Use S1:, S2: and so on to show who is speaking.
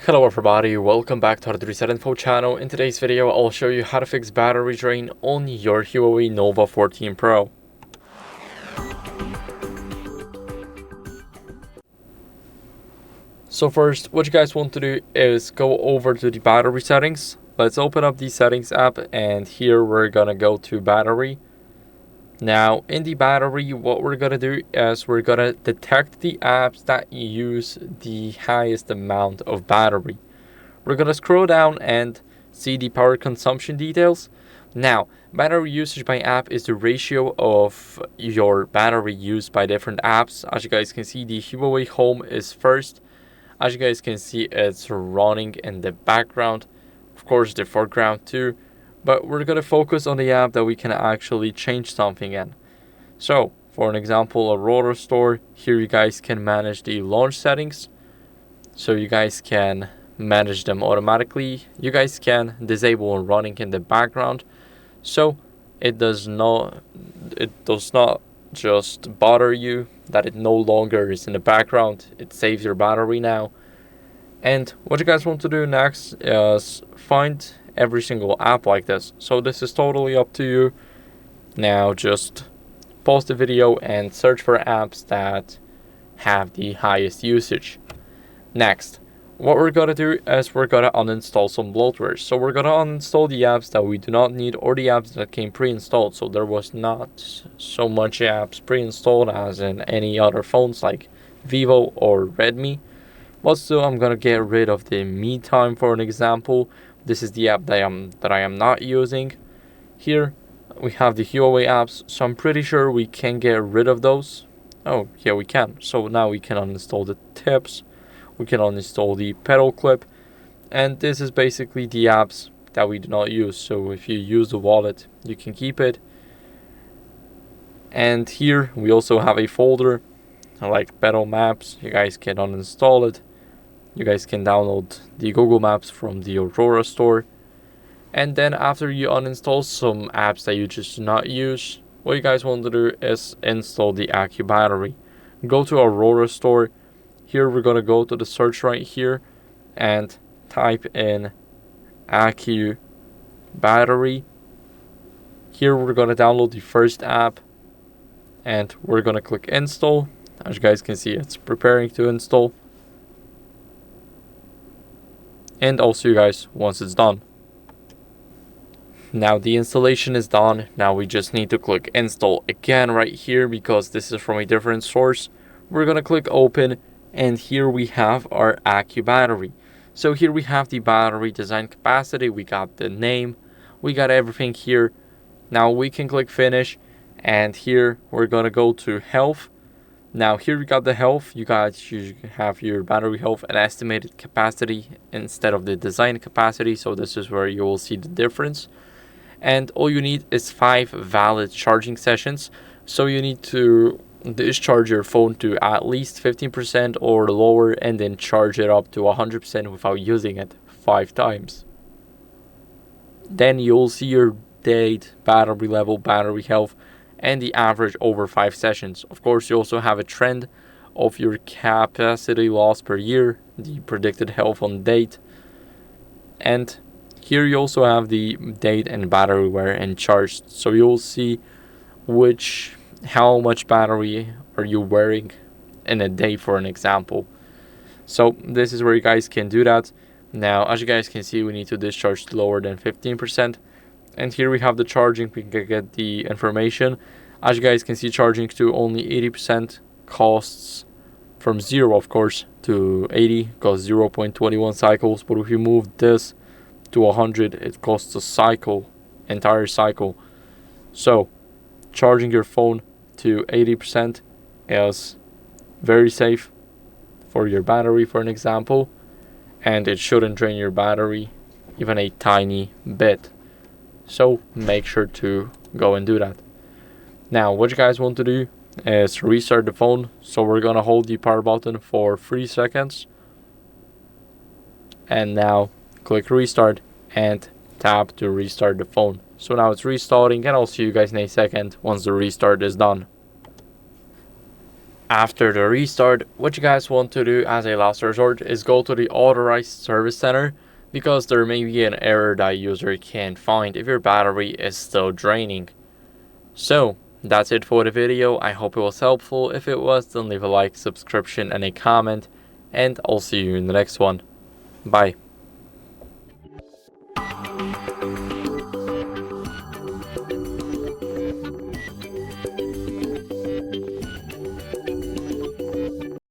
S1: Hello everybody, welcome back to HardReset.Info channel. In today's video, I'll show you how to fix battery drain on your HUAWEI Nova 14 Pro. So first, what you guys want to do is go over to the battery settings. Let's open up the settings app, and here we're gonna go to battery. Now in the battery, what we're gonna do is we're gonna detect the apps that use the highest amount of battery. We're gonna scroll down and see the power consumption details. Now, battery usage by app is the ratio of your battery used by different apps. As you guys can see, the HUAWEI Home is first. As you guys can see, it's running in the background. Of course, the foreground too. But we're gonna focus on the app that we can actually change something in. So, for an example, Aurora Store, here you guys can manage the launch settings. So you guys can manage them automatically. You guys can disable running in the background, so it does not just bother you that it no longer is in the background. It saves your battery now. And what you guys want to do next is find every single app like this. So this is totally up to you. Now just pause the video and search for apps that have the highest usage. Next, what we're gonna do is we're gonna uninstall some bloatware. So we're gonna uninstall the apps that we do not need, or the apps that came pre-installed. So there was not so much apps pre-installed as in any other phones like Vivo or Redmi. But still, I'm gonna get rid of the Me Time for an example. This is the app that I am not using. Here we have the HUAWEI apps, so I'm pretty sure we can get rid of those. Oh yeah, we can. So now we can uninstall the tips. We can uninstall the pedal clip, and this is basically the apps that we do not use. So if you use the wallet, you can keep it. And here we also have a folder like pedal maps. You guys can uninstall it. You guys can download the Google Maps from the Aurora Store. And then after you uninstall some apps that you just do not use, what you guys want to do is install the AccuBattery. Go to Aurora Store. Here we're gonna go to the search right here and type in AccuBattery. Here we're gonna download the first app and we're gonna click install. As you guys can see, it's preparing to install. And I'll see you guys once it's done. Now the installation is done. Now we just need to click install again right here because this is from a different source. We're gonna click open, and here we have our AccuBattery. So here we have the battery design capacity, we got the name, we got everything here. Now we can click finish, and here we're gonna go to health. Now here we got the health. You guys have your battery health and estimated capacity instead of the design capacity, so this is where you will see the difference. And all you need is 5 valid charging sessions. So you need to discharge your phone to at least 15% or lower, and then charge it up to 100% without using it 5 times. Then you'll see your date, battery level, battery health, and the average over 5 sessions. Of course, you also have a trend of your capacity loss per year, the predicted health on date, and here you also have the date and battery wear and charged. So you'll see how much battery are you wearing in a day, for an example. So this is where you guys can do that. Now, as you guys can see, we need to discharge lower than 15%. And here we have the charging. We can get the information. As you guys can see, charging to only 80% costs from 0, of course, to 80 costs 0.21 cycles. But if you move this to 100, it costs a entire cycle. So charging your phone to 80% is very safe for your battery, for an example, and it shouldn't drain your battery even a tiny bit. So make sure to go and do that. Now what you guys want to do is restart the phone. So we're gonna hold the power button for 3 seconds, and now click restart and tap to restart the phone. So now it's restarting, and I'll see you guys in a second once the restart is done. After the restart, what you guys want to do as a last resort is go to the authorized service center, because there may be an error that user can't find if your battery is still draining. So that's it for the video. I hope it was helpful. If it was, then leave a like, subscription, and a comment, and I'll see you in the next one. Bye.